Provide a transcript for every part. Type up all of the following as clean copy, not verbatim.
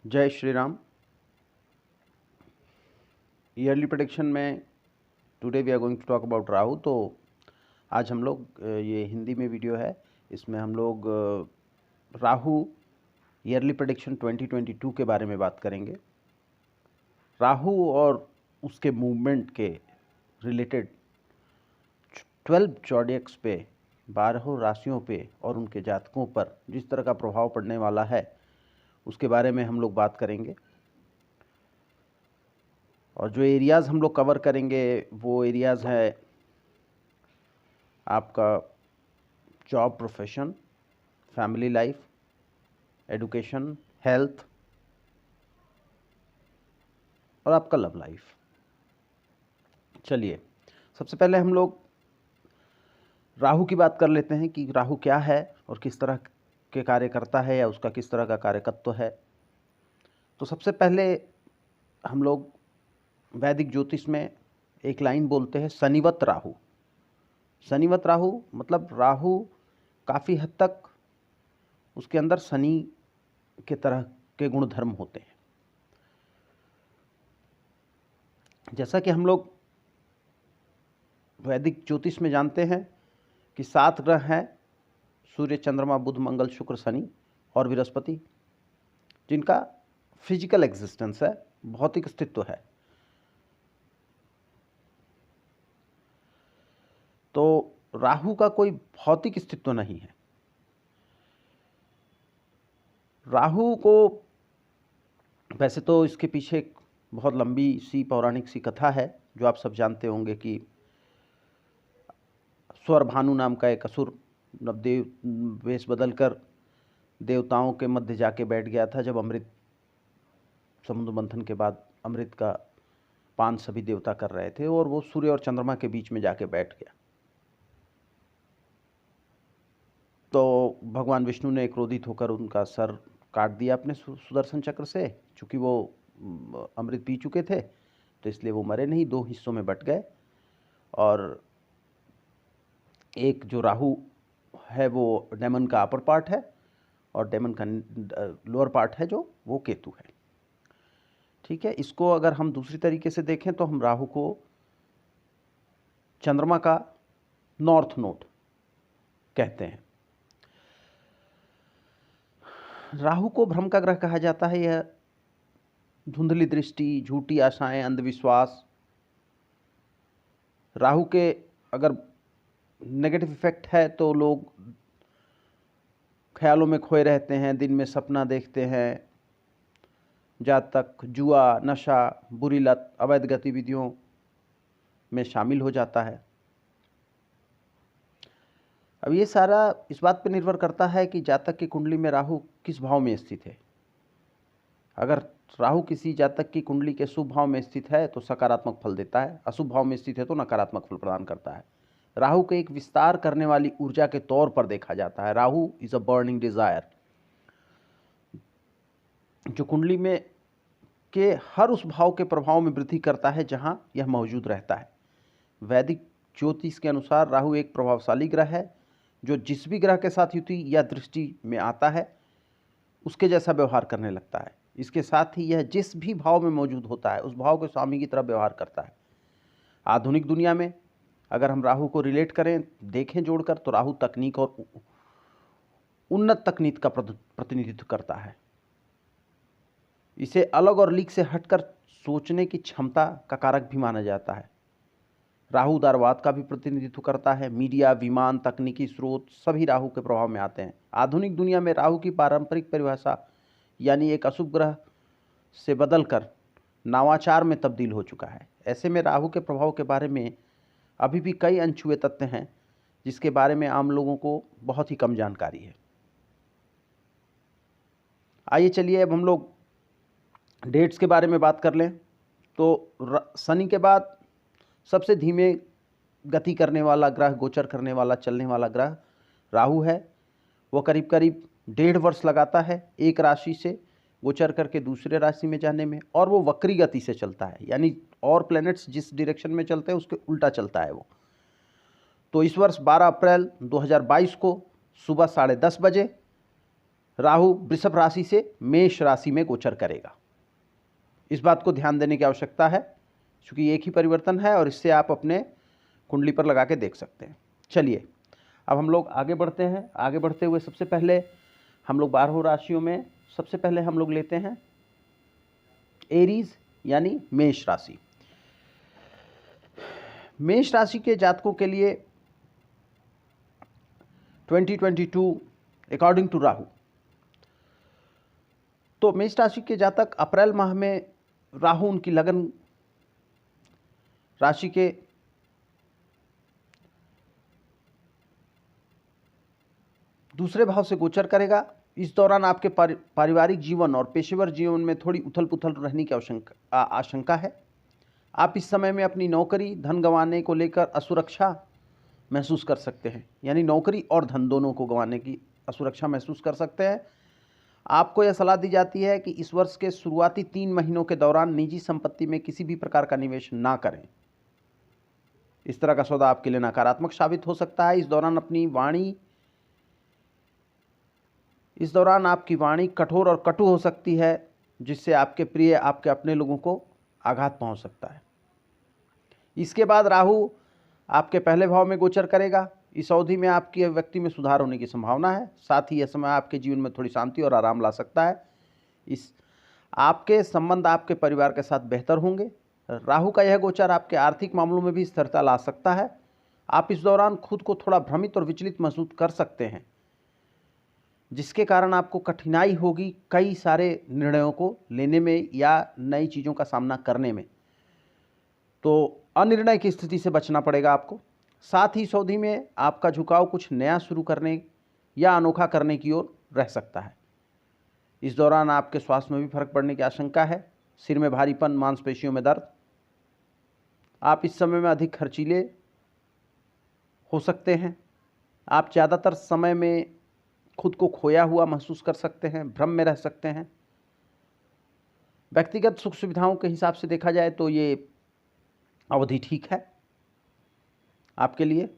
जय Shri Ram. Yearly prediction में today we are going to talk about Rahu. तो आज हम लोग ये हिंदी में वीडियो है, इसमें हम लोग राहु ईयरली प्रेडिक्शन 2022 के बारे में बात करेंगे। राहु और उसके मूवमेंट के रिलेटेड 12 जॉडियक्स पे, 12 राशियों पे और उनके जातकों पर जिस तरह का प्रभाव पड़ने वाला है उसके बारे में हम लोग बात करेंगे। और जो एरियाज़ हम लोग कवर करेंगे वो एरियाज़ है आपका job, profession, family life, education, health और आपका लव लाइफ। चलिए, सबसे पहले हम लोग राहु की बात कर लेते हैं कि राहु क्या है और किस तरह के कार्य करता है या उसका किस तरह का कार्यकत्व है। तो सबसे पहले हम लोग वैदिक ज्योतिष में एक लाइन बोलते हैं, शनिवत राहु। शनिवत राहु मतलब राहु काफ़ी हद तक उसके अंदर शनि के तरह के गुण धर्म होते हैं। जैसा कि हम लोग वैदिक ज्योतिष में जानते हैं कि 7 ग्रह हैं, सूर्य, चंद्रमा, बुध, मंगल, शुक्र, शनि और बृहस्पति, जिनका फिजिकल एग्जिस्टेंस है, भौतिक अस्तित्व है। तो राहु का कोई भौतिक अस्तित्व नहीं है। राहु को वैसे तो इसके पीछे एक बहुत लंबी सी पौराणिक सी कथा है जो आप सब जानते होंगे कि स्वर भानु नाम का एक असुर नवदेव वेश बदलकर देवताओं के मध्य जाके बैठ गया था। जब अमृत, समुद्र मंथन के बाद अमृत का पान सभी देवता कर रहे थे और वो सूर्य और चंद्रमा के बीच में जाके बैठ गया। तो भगवान विष्णु ने क्रोधित होकर उनका सर काट दिया अपने सुदर्शन चक्र से। चूँकि वो अमृत पी चुके थे तो इसलिए वो मरे नहीं, 2 हिस्सों में बट गए। और एक जो राहु है वो डेमन का अपर पार्ट है और डेमन का लोअर पार्ट है जो वो केतु है। ठीक है, इसको अगर हम दूसरी तरीके से देखें तो हम राहु को चंद्रमा का नॉर्थ नोड कहते हैं। राहु को भ्रम का ग्रह कहा जाता है। यह धुंधली दृष्टि, झूठी आशाएं, अंधविश्वास, राहु के अगर नेगेटिव इफेक्ट है तो लोग ख्यालों में खोए रहते हैं, दिन में सपना देखते हैं, जातक जुआ, नशा, बुरी लत, अवैध गतिविधियों में शामिल हो जाता है। अब ये सारा इस बात पर निर्भर करता है कि जातक की कुंडली में राहु किस भाव में स्थित है। अगर राहु किसी जातक की कुंडली के शुभ भाव में स्थित है तो सकारात्मक फल देता है, अशुभ भाव में स्थित है तो नकारात्मक फल प्रदान करता है। राहु को एक विस्तार करने वाली ऊर्जा के तौर पर देखा जाता है। Rahu is a burning desire, जो कुंडली में के हर उस भाव के प्रभाव में वृद्धि करता है जहां यह मौजूद रहता है। वैदिक ज्योतिष के अनुसार राहु एक प्रभावशाली ग्रह है जो जिस भी ग्रह के साथ युति या दृष्टि में आता है उसके जैसा व्यवहार करने लगता है। इसके साथ ही यह जिस भी भाव में मौजूद होता है उस भाव के स्वामी की तरह व्यवहार करता है। आधुनिक दुनिया में अगर हम राहु को रिलेट करें, देखें जोड़कर, तो राहु तकनीक और उन्नत तकनीक का प्रतिनिधित्व करता है। इसे अलग और लीक से हटकर सोचने की क्षमता का कारक भी माना जाता है। राहु उदारवाद का भी प्रतिनिधित्व करता है। मीडिया, विमान, तकनीकी स्रोत सभी राहु के प्रभाव में आते हैं। आधुनिक दुनिया में राहु की पारंपरिक परिभाषा यानी एक अशुभ ग्रह से बदलकर नवाचार में तब्दील हो चुका है। ऐसे में राहु के प्रभाव के बारे में अभी भी कई अनछुए तथ्य हैं जिसके बारे में आम लोगों को बहुत ही कम जानकारी है। आइए चलिए अब हम लोग डेट्स के बारे में बात कर लें। तो शनि के बाद सबसे धीमे गति करने वाला ग्रह, गोचर करने वाला, चलने वाला ग्रह राहु है। वो करीब करीब 1.5 वर्ष लगाता है एक राशि से गोचर करके दूसरे राशि में जाने में, और वो वक्री गति से चलता है, यानी और प्लैनेट्स जिस डायरेक्शन में चलते हैं उसके उल्टा चलता है वो। तो इस वर्ष 12 अप्रैल 2022 को सुबह 10:30 बजे राहु वृषभ राशि से मेष राशि में गोचर करेगा। इस बात को ध्यान देने की आवश्यकता है क्योंकि एक ही परिवर्तन है और इससे आप अपने कुंडली पर लगा के देख सकते हैं। चलिए अब हम लोग आगे बढ़ते हैं। आगे बढ़ते हुए सबसे पहले हम लोग 12 राशियों में सबसे पहले हम लोग लेते हैं एरीज यानी मेष राशि। मेष राशि के जातकों के लिए 2022 अकॉर्डिंग टू राहु, तो मेष राशि के जातक अप्रैल माह में राहु उनकी लगन राशि के दूसरे भाव से गोचर करेगा। इस दौरान आपके पारिवारिक जीवन और पेशेवर जीवन में थोड़ी उथल पुथल रहने की आशंका है। आप इस समय में अपनी नौकरी धन गंवाने को लेकर असुरक्षा महसूस कर सकते हैं, यानी नौकरी और धन दोनों को गंवाने की असुरक्षा महसूस कर सकते हैं। आपको यह सलाह दी जाती है कि इस वर्ष के शुरुआती 3 महीनों के दौरान निजी संपत्ति में किसी भी प्रकार का निवेश ना करें। इस तरह का सौदा आपके लिए नकारात्मक साबित हो सकता है। इस दौरान आपकी वाणी कठोर और कटु हो सकती है, जिससे आपके प्रिय आपके अपने लोगों को आघात पहुंच सकता है। इसके बाद राहु आपके पहले भाव में गोचर करेगा। इस अवधि में आपके व्यक्ति में सुधार होने की संभावना है। साथ ही यह समय आपके जीवन में थोड़ी शांति और आराम ला सकता है। आपके संबंध आपके परिवार के साथ बेहतर होंगे। राहु का यह गोचर आपके आर्थिक मामलों में भी स्थिरता ला सकता है। आप इस दौरान खुद को थोड़ा भ्रमित और विचलित महसूस कर सकते हैं, जिसके कारण आपको कठिनाई होगी कई सारे निर्णयों को लेने में या नई चीज़ों का सामना करने में। तो अनिर्णय की स्थिति से बचना पड़ेगा आपको। साथ ही इस अवधि में आपका झुकाव कुछ नया शुरू करने या अनोखा करने की ओर रह सकता है। इस दौरान आपके स्वास्थ्य में भी फर्क पड़ने की आशंका है। सिर में भारीपन, मांसपेशियों में दर्द। आप इस समय में अधिक खर्चीले हो सकते हैं। आप ज़्यादातर समय में खुद को खोया हुआ महसूस कर सकते हैं, भ्रम में रह सकते हैं। व्यक्तिगत सुख सुविधाओं के हिसाब से देखा जाए तो ये अवधि ठीक है आपके लिए।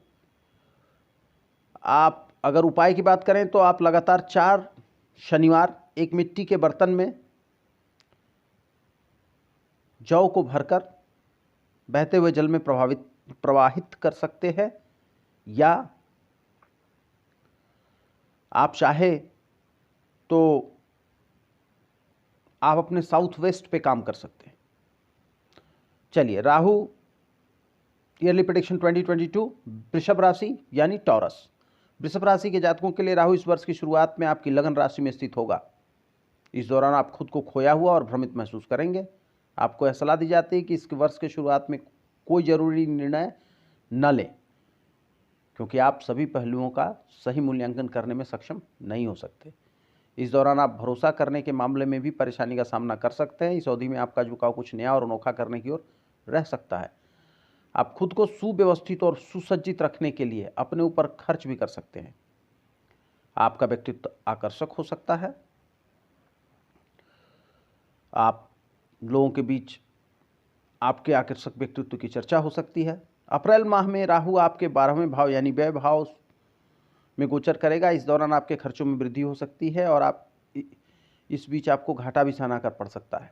आप अगर उपाय की बात करें तो आप लगातार 4 शनिवार एक मिट्टी के बर्तन में जौ को भरकर बहते हुए जल में प्रवाहित कर सकते हैं, या आप चाहे तो आप अपने साउथ वेस्ट पे काम कर सकते हैं। चलिए, राहु ईयरली प्रेडिक्शन 2022 वृषभ राशि यानी टॉरस। वृषभ राशि के जातकों के लिए राहु इस वर्ष की शुरुआत में आपकी लगन राशि में स्थित होगा। इस दौरान आप खुद को खोया हुआ और भ्रमित महसूस करेंगे। आपको यह सलाह दी जाती है कि इस वर्ष के शुरुआत में कोई जरूरी निर्णय न लें, क्योंकि आप सभी पहलुओं का सही मूल्यांकन करने में सक्षम नहीं हो सकते। इस दौरान आप भरोसा करने के मामले में भी परेशानी का सामना कर सकते हैं। इस अवधि में आपका झुकाव कुछ नया और अनोखा करने की ओर रह सकता है। आप खुद को सुव्यवस्थित और सुसज्जित रखने के लिए अपने ऊपर खर्च भी कर सकते हैं। आपका व्यक्तित्व आकर्षक हो सकता है। आप लोगों के बीच आपके आकर्षक व्यक्तित्व की चर्चा हो सकती है। अप्रैल माह में राहु आपके 12वें भाव यानी व्यय भाव में गोचर करेगा। इस दौरान आपके खर्चों में वृद्धि हो सकती है और आप इस बीच आपको घाटा भी सहना कर पड़ सकता है।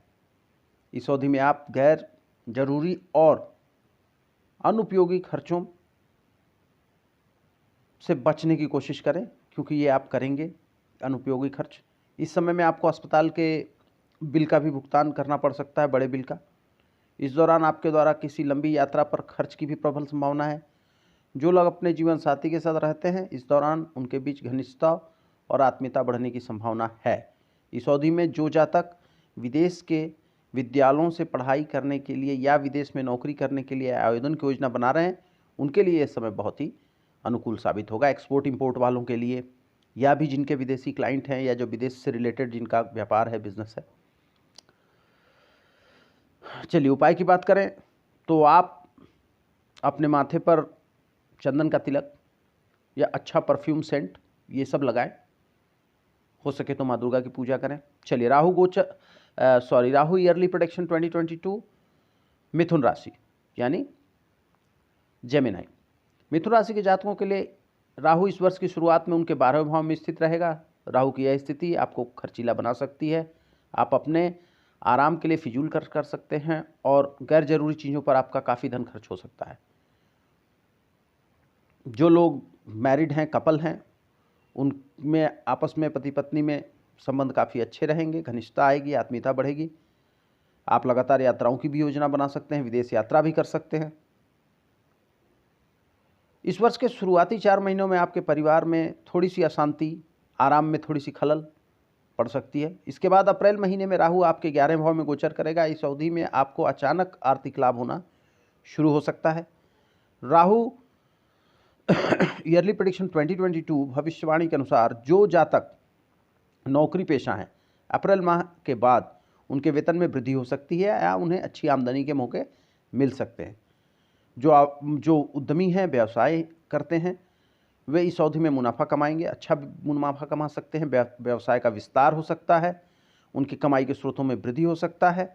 इस अवधि में आप गैर जरूरी और अनुपयोगी खर्चों से बचने की कोशिश करें, क्योंकि ये आप करेंगे अनुपयोगी खर्च। इस समय में आपको अस्पताल के बिल का भी भुगतान करना पड़ सकता है, बड़े बिल का। इस दौरान आपके द्वारा किसी लंबी यात्रा पर खर्च की भी प्रबल संभावना है। जो लोग अपने जीवन साथी के साथ रहते हैं, इस दौरान उनके बीच घनिष्ठता और आत्मीयता बढ़ने की संभावना है। इस अवधि में जो जातक विदेश के विद्यालयों से पढ़ाई करने के लिए या विदेश में नौकरी करने के लिए आवेदन की योजना बना रहे हैं, उनके लिए यह समय बहुत ही अनुकूल साबित होगा। एक्सपोर्ट इंपोर्ट वालों के लिए, या भी जिनके विदेशी क्लाइंट हैं या जो विदेश से रिलेटेड जिनका व्यापार है, बिजनेस है। चलिए, उपाय की बात करें तो आप अपने माथे पर चंदन का तिलक या अच्छा परफ्यूम सेंट ये सब लगाएं। हो सके तो माँ दुर्गा की पूजा करें। चलिए, राहु ईयरली प्रेडिक्शन 2022 मिथुन राशि यानी जेमिनी। मिथुन राशि के जातकों के लिए राहु इस वर्ष की शुरुआत में उनके 12वें भाव में स्थित रहेगा। राहु की यह स्थिति आपको खर्चीला बना सकती है। आप अपने आराम के लिए फिजूल खर्च कर सकते हैं और गैर जरूरी चीज़ों पर आपका काफ़ी धन खर्च हो सकता है। जो लोग मैरिड हैं, कपल हैं, उनमें आपस में पति पत्नी में संबंध काफ़ी अच्छे रहेंगे, घनिष्ठता आएगी, आत्मीयता बढ़ेगी। आप लगातार यात्राओं की भी योजना बना सकते हैं, विदेश यात्रा भी कर सकते हैं। इस वर्ष के शुरुआती 4 महीनों में आपके परिवार में थोड़ी सी अशांति, आराम में थोड़ी सी खलल पड़ सकती है। इसके बाद अप्रैल महीने में राहु आपके 11वें भाव में गोचर करेगा। इस अवधि में आपको अचानक आर्थिक लाभ होना शुरू हो सकता है। राहु ईयरली प्रेडिक्शन 2022 भविष्यवाणी के अनुसार जो जातक नौकरी पेशा हैं, अप्रैल माह के बाद उनके वेतन में वृद्धि हो सकती है या उन्हें अच्छी आमदनी के मौके मिल सकते हैं। जो उद्यमी हैं, व्यवसाय करते हैं, वे इस अवधि में मुनाफा कमाएंगे, अच्छा मुनाफा कमा सकते हैं। व्यवसाय का विस्तार हो सकता है, उनकी कमाई के स्रोतों में वृद्धि हो सकता है।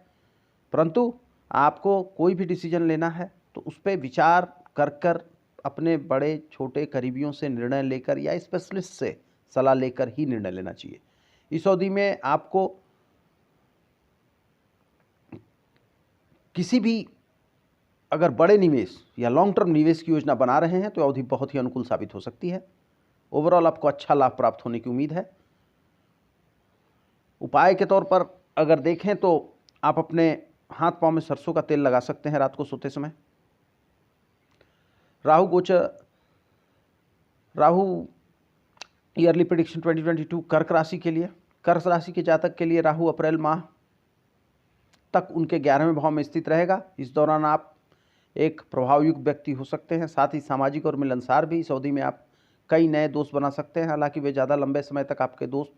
परंतु आपको कोई भी डिसीजन लेना है तो उस पर विचार कर अपने बड़े छोटे करीबियों से निर्णय लेकर या स्पेशलिस्ट से सलाह लेकर ही निर्णय लेना चाहिए। इस अवधि में आपको किसी भी अगर बड़े निवेश या लॉन्ग टर्म निवेश की योजना बना रहे हैं तो अवधि बहुत ही अनुकूल साबित हो सकती है। ओवरऑल आपको अच्छा लाभ प्राप्त होने की उम्मीद है। उपाय के तौर पर अगर देखें तो आप अपने हाथ पांव में सरसों का तेल लगा सकते हैं रात को सोते समय। राहु ईयरली प्रेडिक्शन 2022 कर्क राशि के लिए, कर्क राशि के जातक के लिए राहु अप्रैल माह तक उनके 11वें भाव में स्थित रहेगा। इस दौरान आप एक प्रभावयुक्त व्यक्ति हो सकते हैं, साथ ही सामाजिक और मिलनसार भी। इस अवधि में आप कई नए दोस्त बना सकते हैं, हालांकि वे ज़्यादा लंबे समय तक आपके दोस्त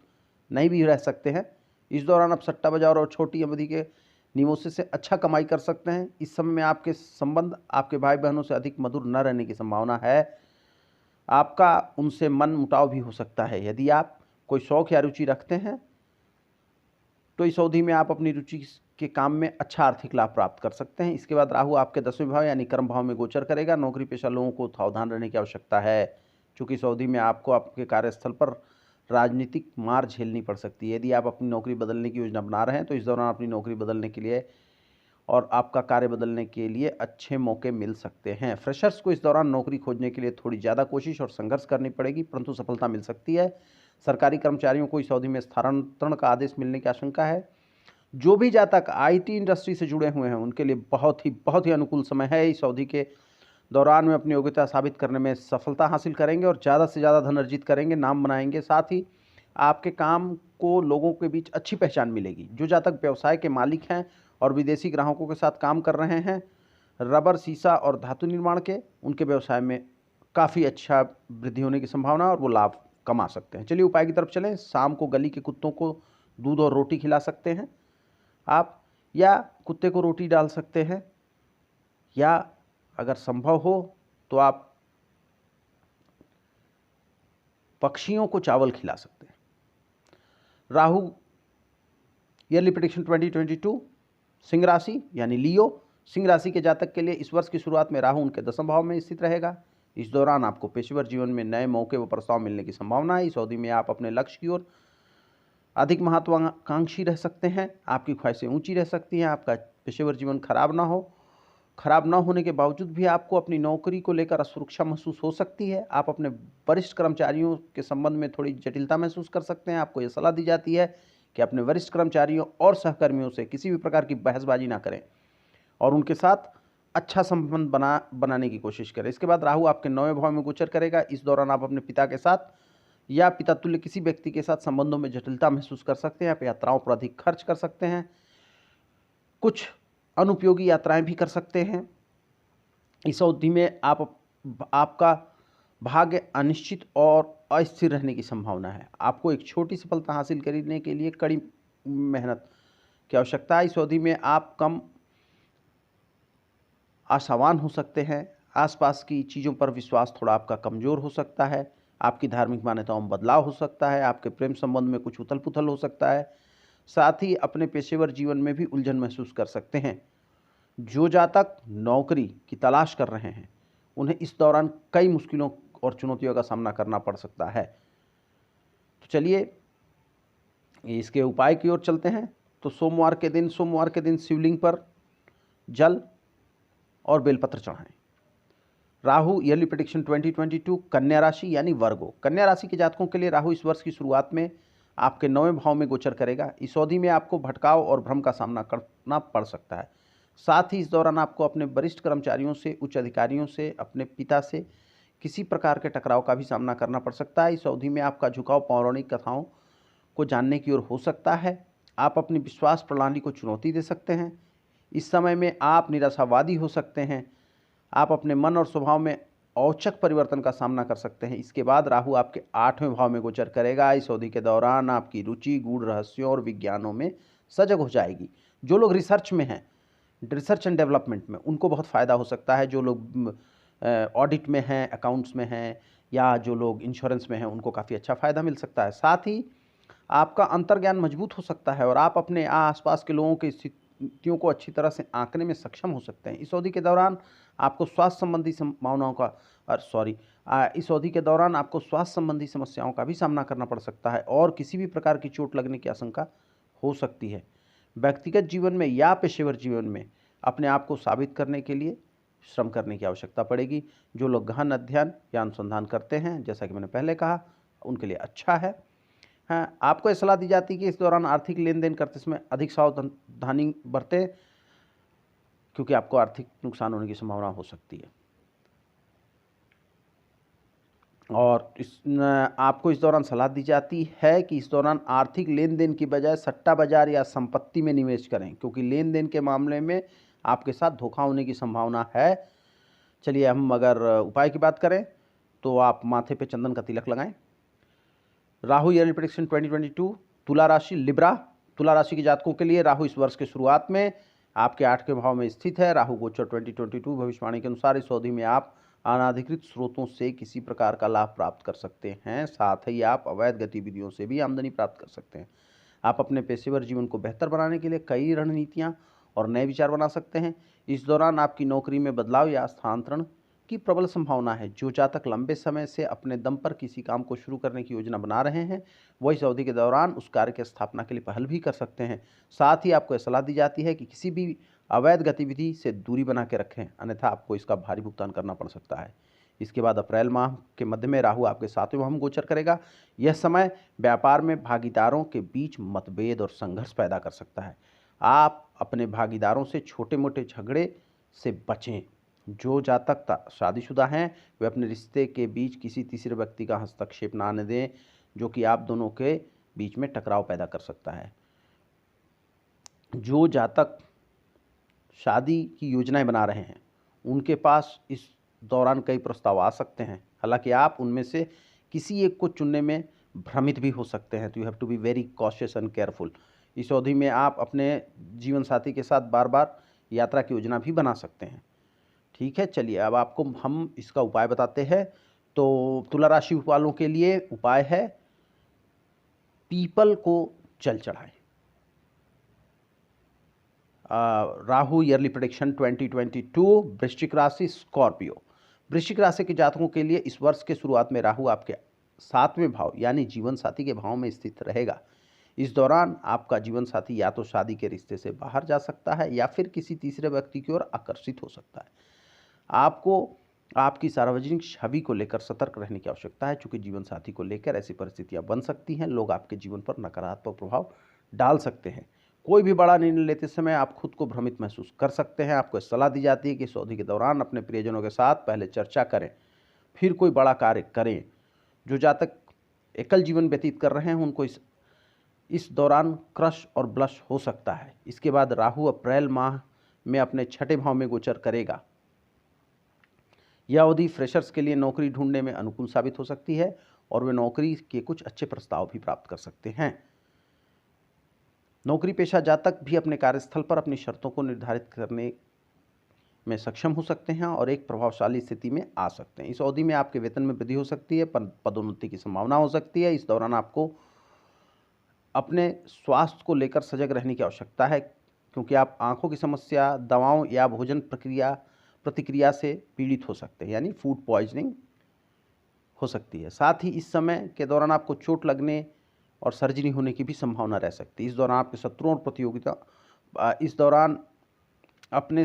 नहीं भी रह सकते हैं। इस दौरान आप सट्टा बाजार और छोटी अवधि के निवेश से अच्छा कमाई कर सकते हैं। इस समय में आपके संबंध आपके भाई बहनों से अधिक मधुर न रहने की संभावना है। आपका उनसे मन मुटाव भी हो सकता है। यदि आप कोई शौक या रुचि रखते हैं तो इस अवधि में आप अपनी रुचि के काम में अच्छा आर्थिक लाभ प्राप्त कर सकते हैं। इसके बाद राहु आपके 10वें भाव यानी कर्म भाव में गोचर करेगा। नौकरी पेशा लोगों को सावधान रहने की आवश्यकता है, क्योंकि इस अवधि में आपको आपके कार्यस्थल पर राजनीतिक मार झेलनी पड़ सकती है। यदि आप अपनी नौकरी बदलने की योजना बना रहे हैं तो इस दौरान अपनी नौकरी बदलने के लिए और आपका कार्य बदलने के लिए अच्छे मौके मिल सकते हैं। फ्रेशर्स को इस दौरान नौकरी खोजने के लिए थोड़ी ज़्यादा कोशिश और संघर्ष करनी पड़ेगी, परंतु सफलता मिल सकती है। सरकारी कर्मचारियों को इस अवधि में स्थानांतरण का आदेश मिलने की आशंका है। जो भी जातक आईटी इंडस्ट्री से जुड़े हुए हैं उनके लिए बहुत ही अनुकूल समय है। इस अवधि के दौरान में अपनी योग्यता साबित करने में सफलता हासिल करेंगे और ज़्यादा से ज़्यादा धन अर्जित करेंगे, नाम बनाएंगे। साथ ही आपके काम को लोगों के बीच अच्छी पहचान मिलेगी। जो जातक व्यवसाय के मालिक हैं और विदेशी ग्राहकों के साथ काम कर रहे हैं, रबर, शीशा और धातु निर्माण के, उनके व्यवसाय में काफ़ी अच्छा वृद्धि होने की संभावना और वो लाभ कमा सकते हैं। चलिए उपाय की तरफ चलें। शाम को गली के कुत्तों को दूध और रोटी खिला सकते हैं आप, या कुत्ते को रोटी डाल सकते हैं, या अगर संभव हो तो आप पक्षियों को चावल खिला सकते हैं। राहु ईयरली प्रेडिक्शन 2022 सिंह राशि यानी लियो, सिंह राशि के जातक के लिए इस वर्ष की शुरुआत में राहु उनके 10वें भाव में स्थित रहेगा। इस दौरान आपको पेशेवर जीवन में नए मौके व प्रस्ताव मिलने की संभावना है। इस अवधि में आप अपने लक्ष्य की ओर अधिक महत्वाकांक्षी रह सकते हैं। आपकी ख्वाहिशें ऊंची रह सकती हैं। आपका पेशेवर जीवन खराब ना होने के बावजूद भी आपको अपनी नौकरी को लेकर असुरक्षा महसूस हो सकती है। आप अपने वरिष्ठ कर्मचारियों के संबंध में थोड़ी जटिलता महसूस कर सकते हैं। आपको यह सलाह दी जाती है कि अपने वरिष्ठ कर्मचारियों और सहकर्मियों से किसी भी प्रकार की बहसबाजी ना करें और उनके साथ अच्छा संबंध बनाने की कोशिश करें। इसके बाद राहु आपके 9वें भाव में गोचर करेगा। इस दौरान आप अपने पिता के साथ या पिता तुल्य किसी व्यक्ति के साथ संबंधों में जटिलता महसूस कर सकते हैं। आप यात्राओं पर अधिक खर्च कर सकते हैं, कुछ अनुपयोगी यात्राएं भी कर सकते हैं। इस अवधि में आपका भाग्य अनिश्चित और अस्थिर रहने की संभावना है। आपको एक छोटी सफलता हासिल करने के लिए कड़ी मेहनत की आवश्यकता है। इस अवधि में आप कम आशावान हो सकते हैं। आसपास की चीज़ों पर विश्वास थोड़ा आपका कमज़ोर हो सकता है। आपकी धार्मिक मान्यताओं में बदलाव हो सकता है। आपके प्रेम संबंध में कुछ उथल पुथल हो सकता है। साथ ही अपने पेशेवर जीवन में भी उलझन महसूस कर सकते हैं। जो जातक नौकरी की तलाश कर रहे हैं उन्हें इस दौरान कई मुश्किलों और चुनौतियों का सामना करना पड़ सकता है। तो चलिए इसके उपाय की ओर चलते हैं तो सोमवार के दिन शिवलिंग पर जल और बेलपत्र चढ़ाएं। राहु ईयरली प्रेडिक्शन 2022 कन्या राशि यानी वर्गो। कन्या राशि के जातकों के लिए राहु इस वर्ष की शुरुआत में आपके 9वें भाव में गोचर करेगा। इस अवधि में आपको भटकाव और भ्रम का सामना करना पड़ सकता है। साथ ही इस दौरान आपको अपने वरिष्ठ कर्मचारियों से, उच्च अधिकारियों से, अपने पिता से किसी प्रकार के टकराव का भी सामना करना पड़ सकता है। इस अवधि में आपका झुकाव पौराणिक कथाओं को जानने की ओर हो सकता है। आप अपनी विश्वास प्रणाली को चुनौती दे सकते हैं। इस समय में आप निराशावादी हो सकते हैं। आप अपने मन और स्वभाव में औचक परिवर्तन का सामना कर सकते हैं। इसके बाद राहु आपके 8वें भाव में गोचर करेगा। इस अवधि के दौरान आपकी रुचि गूढ़ रहस्यों और विज्ञानों में सजग हो जाएगी। जो लोग रिसर्च में हैं, रिसर्च एंड डेवलपमेंट में, उनको बहुत फ़ायदा हो सकता है। जो लोग ऑडिट में हैं, अकाउंट्स में हैं, या जो लोग इंश्योरेंस में हैं, उनको काफ़ी अच्छा फ़ायदा मिल सकता है। साथ ही आपका अंतर्ज्ञान मजबूत हो सकता है और आप अपने आसपास के लोगों की स्थितियों को अच्छी तरह से आंकने में सक्षम हो सकते हैं। इस अवधि के दौरान आपको स्वास्थ्य संबंधी संभावनाओं का इस अवधि के दौरान आपको स्वास्थ्य संबंधी समस्याओं का भी सामना करना पड़ सकता है और किसी भी प्रकार की चोट लगने की आशंका हो सकती है। व्यक्तिगत जीवन में या पेशेवर जीवन में अपने आप को साबित करने के लिए श्रम करने की आवश्यकता पड़ेगी। जो लोग गहन अध्ययन या अनुसंधान करते हैं, जैसा कि मैंने पहले कहा, उनके लिए अच्छा है। हाँ, आपको ये सलाह दी जाती है कि इस दौरान आर्थिक लेन देन करते समय अधिक सावधानी बरतें, क्योंकि आपको आर्थिक नुकसान होने की संभावना हो सकती है। और आपको इस दौरान सलाह दी जाती है कि इस दौरान आर्थिक लेन देन की बजाय सट्टा बाजार या संपत्ति में निवेश करें, क्योंकि लेन देन के मामले में आपके साथ धोखा होने की संभावना है। चलिए, हम अगर उपाय की बात करें तो आप माथे पे चंदन का तिलक लगाएं। राहु ईयरली प्रेडिक्शन 2022 तुला राशि लिब्रा। तुला राशि के जातकों के लिए राहु इस वर्ष के शुरुआत में आपके 8वें भाव में स्थित है। राहु गोचर 2022 भविष्यवाणी के अनुसार इस अवधि में आप अनाधिकृत स्रोतों से किसी प्रकार का लाभ प्राप्त कर सकते हैं। साथ ही आप अवैध गतिविधियों से भी आमदनी प्राप्त कर सकते हैं। आप अपने पेशेवर जीवन को बेहतर बनाने के लिए कई रणनीतियां और नए विचार बना सकते हैं। इस दौरान आपकी नौकरी में बदलाव या स्थानांतरण की प्रबल संभावना है। जो जातक लंबे समय से अपने दम पर किसी काम को शुरू करने की योजना बना रहे हैं, वह इस अवधि के दौरान उस कार्य की स्थापना के लिए पहल भी कर सकते हैं। साथ ही आपको यह सलाह दी जाती है कि किसी भी अवैध गतिविधि से दूरी बना के रखें, अन्यथा आपको इसका भारी भुगतान करना पड़ सकता है। इसके बाद अप्रैल माह के मध्य में राहु आपके 7वें भाव में गोचर करेगा। यह समय व्यापार में भागीदारों के बीच मतभेद और संघर्ष पैदा कर सकता है। आप अपने भागीदारों से छोटे मोटे झगड़े से बचें। जो जातक शादीशुदा हैं, वे अपने रिश्ते के बीच किसी तीसरे व्यक्ति का हस्तक्षेप ना आने दें, जो कि आप दोनों के बीच में टकराव पैदा कर सकता है। जो जातक शादी की योजनाएं बना रहे हैं, उनके पास इस दौरान कई प्रस्ताव आ सकते हैं। हालांकि आप उनमें से किसी एक को चुनने में भ्रमित भी हो सकते हैं। तो you have to be very cautious and careful. इस अवधि में आप अपने जीवन साथी के साथ बार बार यात्रा की योजना भी बना सकते हैं। ठीक है, चलिए अब आपको हम इसका उपाय बताते हैं। तो तुला राशि वालों के लिए उपाय है, पीपल को जल चढ़ाएं। राहु ईयरली प्रेडिक्शन 2022 वृश्चिक राशि स्कॉर्पियो। वृश्चिक राशि के जातकों के लिए इस वर्ष के शुरुआत में राहु आपके 7वें भाव यानी जीवन साथी के भाव में स्थित रहेगा। इस दौरान आपका जीवन साथी या तो शादी के रिश्ते से बाहर जा सकता है या फिर किसी तीसरे व्यक्ति की ओर आकर्षित हो सकता है। आपको आपकी सार्वजनिक छवि को लेकर सतर्क रहने की आवश्यकता है, क्योंकि जीवन साथी को लेकर ऐसी परिस्थितियां बन सकती हैं। लोग आपके जीवन पर नकारात्मक प्रभाव डाल सकते हैं। कोई भी बड़ा निर्णय लेते समय आप खुद को भ्रमित महसूस कर सकते हैं। आपको सलाह दी जाती है कि इस अवधि के दौरान अपने प्रियजनों के साथ पहले चर्चा करें, फिर कोई बड़ा कार्य करें। जो जातक एकल जीवन व्यतीत कर रहे हैं, उनको इस दौरान क्रश और ब्लश हो सकता है। इसके बाद राहु अप्रैल माह में अपने 6ठे भाव में गोचर करेगा। यह अवधि फ्रेशर्स के लिए नौकरी ढूंढने में अनुकूल साबित हो सकती है और वे नौकरी के कुछ अच्छे प्रस्ताव भी प्राप्त कर सकते हैं। नौकरी पेशा जातक भी अपने कार्यस्थल पर अपनी शर्तों को निर्धारित करने में सक्षम हो सकते हैं और एक प्रभावशाली स्थिति में आ सकते हैं। इस अवधि में आपके वेतन में वृद्धि हो सकती है, पदोन्नति की संभावना हो सकती है। इस दौरान आपको अपने स्वास्थ्य को लेकर सजग रहने की आवश्यकता है, क्योंकि आप आंखों की समस्या, दवाओं या भोजन प्रतिक्रिया से पीड़ित हो सकते हैं, यानी फूड पॉइजनिंग हो सकती है। साथ ही इस समय के दौरान आपको चोट लगने और सर्जरी होने की भी संभावना रह सकती है। इस दौरान आपके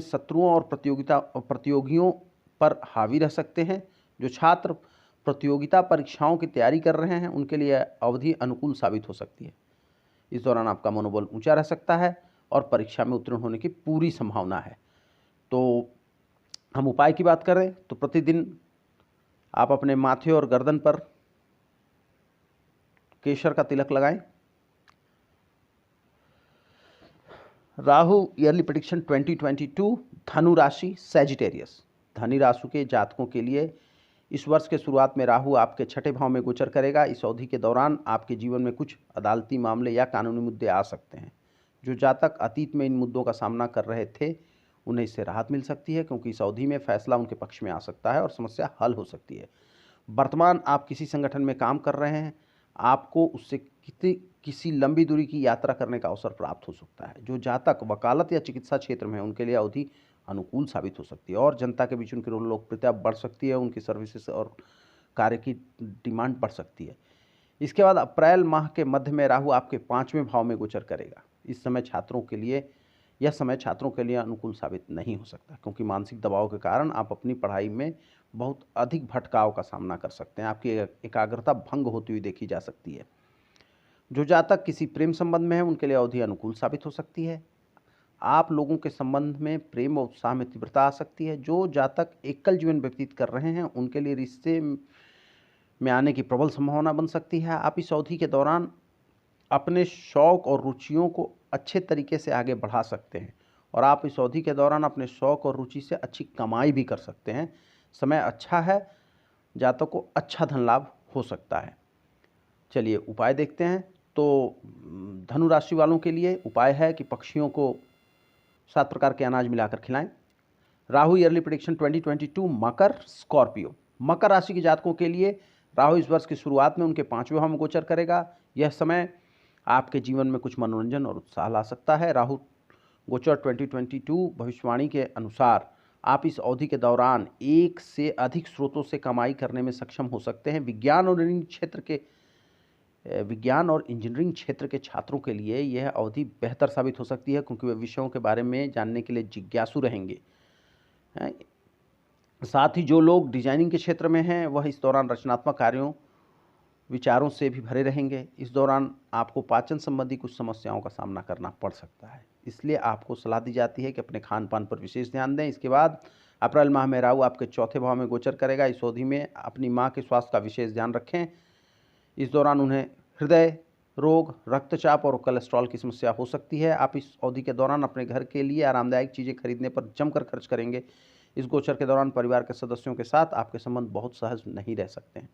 शत्रुओं और प्रतियोगियों पर हावी रह सकते हैं। जो छात्र प्रतियोगिता परीक्षाओं की तैयारी कर रहे हैं उनके लिए अवधि अनुकूल साबित हो सकती है। इस दौरान आपका मनोबल ऊंचा रह सकता है और परीक्षा में उत्तीर्ण होने की पूरी संभावना है। तो हम उपाय की बात करें तो प्रतिदिन आप अपने माथे और गर्दन पर केसर का तिलक लगाएं। राहु ईयरली प्रेडिक्शन 2022, धनु राशि सैजिटेरियस। धनु राशि के जातकों के लिए इस वर्ष के शुरुआत में राहु आपके छठे भाव में गोचर करेगा। इस अवधि के दौरान आपके जीवन में कुछ अदालती मामले या कानूनी मुद्दे आ सकते हैं। जो जातक अतीत में इन मुद्दों का सामना कर रहे थे उन्हें इससे राहत मिल सकती है, क्योंकि इस अवधि में फैसला उनके पक्ष में आ सकता है और समस्या हल हो सकती है। वर्तमान आप किसी संगठन में काम कर रहे हैं, आपको उससे किसी लंबी दूरी की यात्रा करने का अवसर प्राप्त हो सकता है। जो जातक वकालत या चिकित्सा क्षेत्र में है उनके लिए अवधि अनुकूल साबित हो सकती है और जनता के बीच उनकी लोकप्रियता बढ़ सकती है, उनकी सर्विसेज और कार्य की डिमांड बढ़ सकती है। इसके बाद अप्रैल माह के मध्य में राहु आपके 5वें भाव में गोचर करेगा। इस समय छात्रों के लिए अनुकूल साबित नहीं हो सकता, क्योंकि मानसिक दबाव के कारण आप अपनी पढ़ाई में बहुत अधिक भटकाव का सामना कर सकते हैं। आपकी एकाग्रता भंग होती हुई देखी जा सकती है। जो जातक किसी प्रेम संबंध में है उनके लिए अवधि अनुकूल साबित हो सकती है। आप लोगों के संबंध में प्रेम और उत्साह में तीव्रता आ सकती है। जो जातक एकल जीवन व्यतीत कर रहे हैं उनके लिए रिश्ते में आने की प्रबल संभावना बन सकती है। आप इस अवधि के दौरान अपने शौक और रुचियों को अच्छे तरीके से आगे बढ़ा सकते हैं और आप इस अवधि के दौरान अपने शौक और रुचि से अच्छी कमाई भी कर सकते हैं। समय अच्छा है, जातक को अच्छा धन लाभ हो सकता है। चलिए उपाय देखते हैं। तो धनु राशि वालों के लिए उपाय है कि पक्षियों को 7 प्रकार के अनाज मिलाकर खिलाएं। राहु ईयरली प्रेडिक्शन 2022, मकर स्कॉर्पियो। मकर राशि के जातकों के लिए राहु इस वर्ष की शुरुआत में उनके 5वें भाव में गोचर करेगा। यह समय आपके जीवन में कुछ मनोरंजन और उत्साह ला सकता है। राहु गोचर 2022 भविष्यवाणी के अनुसार आप इस अवधि के दौरान एक से अधिक स्रोतों से कमाई करने में सक्षम हो सकते हैं। विज्ञान और इंजीनियरिंग क्षेत्र के छात्रों के लिए यह अवधि बेहतर साबित हो सकती है, क्योंकि वे विषयों के बारे में जानने के लिए जिज्ञासु रहेंगे। साथ ही जो लोग डिजाइनिंग के क्षेत्र में हैं वह इस दौरान रचनात्मक कार्यों विचारों से भी भरे रहेंगे। इस दौरान आपको पाचन संबंधी कुछ समस्याओं का सामना करना पड़ सकता है, इसलिए आपको सलाह दी जाती है कि अपने खान पान पर विशेष ध्यान दें। इसके बाद अप्रैल माह में राहु आपके 4थे भाव में गोचर करेगा। इस अवधि में अपनी माँ के स्वास्थ्य का विशेष ध्यान रखें। इस दौरान उन्हें हृदय रोग, रक्तचाप और कोलेस्ट्रॉल की समस्या हो सकती है। आप इस अवधि के दौरान अपने घर के लिए आरामदायक चीज़ें खरीदने पर जमकर खर्च करेंगे। इस गोचर के दौरान परिवार के सदस्यों के साथ आपके संबंध बहुत सहज नहीं रह सकते हैं,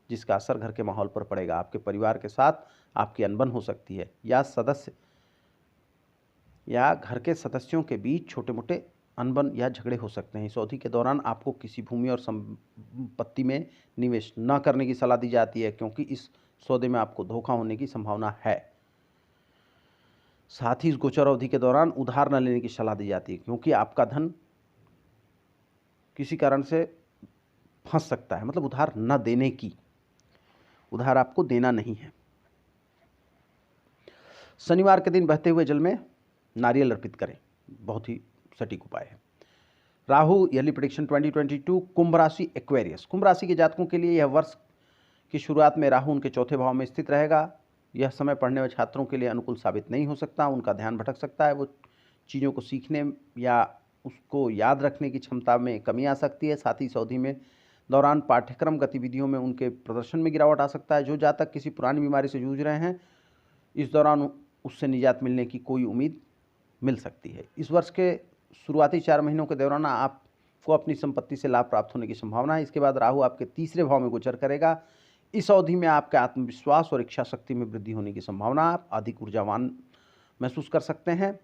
जिसका असर घर के माहौल पर पड़ेगा। आपके परिवार के साथ आपकी अनबन हो सकती है या घर के सदस्यों के बीच छोटे मोटे अनबन या झगड़े हो सकते हैं। इस अवधि के दौरान आपको किसी भूमि और संपत्ति में निवेश न करने की सलाह दी जाती है, क्योंकि इस सौदे में आपको धोखा होने की संभावना है। साथ ही इस गोचर अवधि के दौरान उधार न लेने की सलाह दी जाती है, क्योंकि आपका धन किसी कारण से फंस सकता है। मतलब उधार न देने की, उधार आपको देना नहीं है। शनिवार के दिन बहते हुए जल में नारियल अर्पित करें, बहुत ही सटीक उपाय है। राहु ईयरली प्रेडिक्शन 2022, कुंभ राशि एक्वेरियस। कुंभ राशि के जातकों के लिए यह वर्ष की शुरुआत में राहु उनके 4थे भाव में स्थित रहेगा। यह समय पढ़ने वाले छात्रों के लिए अनुकूल साबित नहीं हो सकता। उनका ध्यान भटक सकता है, वो चीज़ों को सीखने या उसको याद रखने की क्षमता में कमी आ सकती है। साथ ही इस अवधि में दौरान पाठ्यक्रम गतिविधियों में उनके प्रदर्शन में गिरावट आ सकता है। जो जातक किसी पुरानी बीमारी से जूझ रहे हैं, इस दौरान उससे निजात मिलने की कोई उम्मीद मिल सकती है। इस वर्ष के शुरुआती 4 महीनों के दौरान आपको अपनी संपत्ति से लाभ प्राप्त होने की संभावना है। इसके बाद राहु आपके 3रे भाव में गोचर करेगा। इस अवधि में आपके आत्मविश्वास और इच्छा शक्ति में वृद्धि होने की संभावना, आप अधिक ऊर्जावान महसूस कर सकते हैं।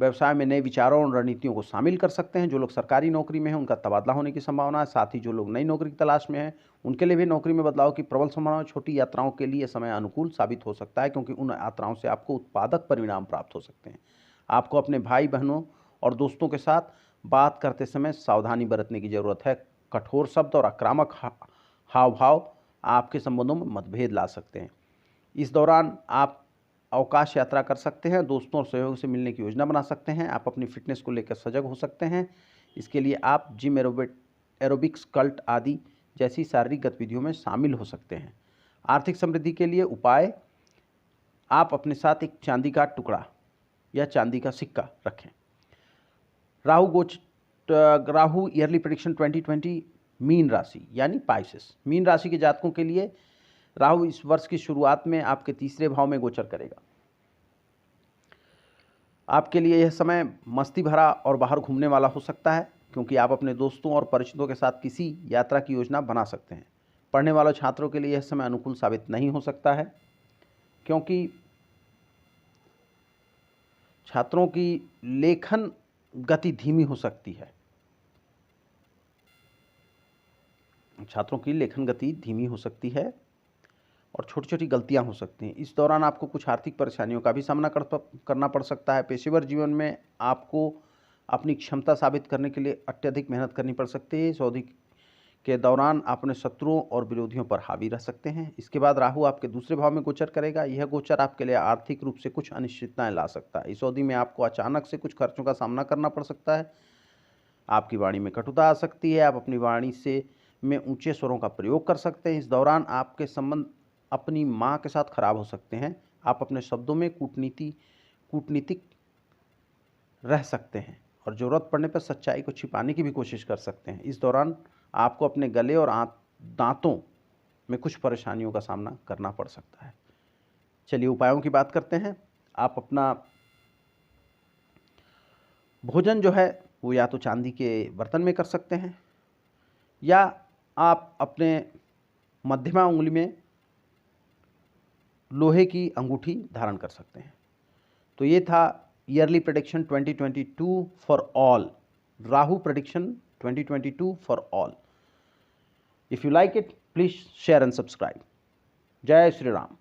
व्यवसाय में नए विचारों और रणनीतियों को शामिल कर सकते हैं। जो लोग सरकारी नौकरी में हैं उनका तबादला होने की संभावना है। साथ ही जो लोग नई नौकरी की तलाश में हैं उनके लिए भी नौकरी में बदलाव की प्रबल संभावना। छोटी यात्राओं के लिए समय अनुकूल साबित हो सकता है, क्योंकि उन यात्राओं से आपको उत्पादक परिणाम प्राप्त हो सकते हैं। आपको अपने भाई बहनों और दोस्तों के साथ बात करते समय सावधानी बरतने की जरूरत है। कठोर शब्द और आक्रामक हाव भाव आपके संबंधों में मतभेद ला सकते हैं। इस दौरान आप अवकाश यात्रा कर सकते हैं, दोस्तों और सहयोग से मिलने की योजना बना सकते हैं, आप अपनी फिटनेस को लेकर सजग हो सकते हैं। इसके लिए आप जिम, एरोबिक्स, कल्ट आदि जैसी शारीरिक गतिविधियों में शामिल हो सकते हैं। आर्थिक समृद्धि के लिए उपाय, आप अपने साथ एक चांदी का टुकड़ा या चांदी का सिक्का रखें। राहु ईयरली प्रेडिक्शन 2020 मीन राशि यानी पाइसेस। मीन राशि के जातकों के लिए राहु इस वर्ष की शुरुआत में आपके तीसरे भाव में गोचर करेगा। आपके लिए यह समय मस्ती भरा और बाहर घूमने वाला हो सकता है, क्योंकि आप अपने दोस्तों और परिचितों के साथ किसी यात्रा की योजना बना सकते हैं। पढ़ने वाले छात्रों के लिए यह समय अनुकूल साबित नहीं हो सकता है, क्योंकि छात्रों की लेखन गति धीमी हो सकती है। छात्रों की लेखन गति धीमी हो सकती है और छोटी छोटी गलतियां हो सकती हैं। इस दौरान आपको कुछ आर्थिक परेशानियों का भी सामना करना पड़ सकता है। पेशेवर जीवन में आपको अपनी क्षमता साबित करने के लिए अत्यधिक मेहनत करनी पड़ सकती है। इस अवधि के दौरान अपने शत्रुओं और विरोधियों पर हावी रह सकते हैं। इसके बाद राहु आपके दूसरे भाव में गोचर करेगा। यह गोचर आपके लिए आर्थिक रूप से कुछ अनिश्चितताएं ला सकता है। इस अवधि में आपको अचानक से कुछ खर्चों का सामना करना पड़ सकता है। आपकी वाणी में कटुता आ सकती है। आप अपनी वाणी से में ऊंचे स्वरों का प्रयोग कर सकते हैं। इस दौरान आपके संबंध अपनी मां के साथ खराब हो सकते हैं। आप अपने शब्दों में कूटनीतिक रह सकते हैं और जरूरत पड़ने पर सच्चाई को छिपाने की भी कोशिश कर सकते हैं। इस दौरान आपको अपने गले और दांतों में कुछ परेशानियों का सामना करना पड़ सकता है। चलिए उपायों की बात करते हैं। आप अपना भोजन जो है वो या तो चांदी के बर्तन में कर सकते हैं, या आप अपने मध्यमा उंगली में लोहे की अंगूठी धारण कर सकते हैं। तो ये था yearly prediction 2022 for all, Rahu prediction 2022 for all. If you like it, please share and subscribe. जय श्री राम।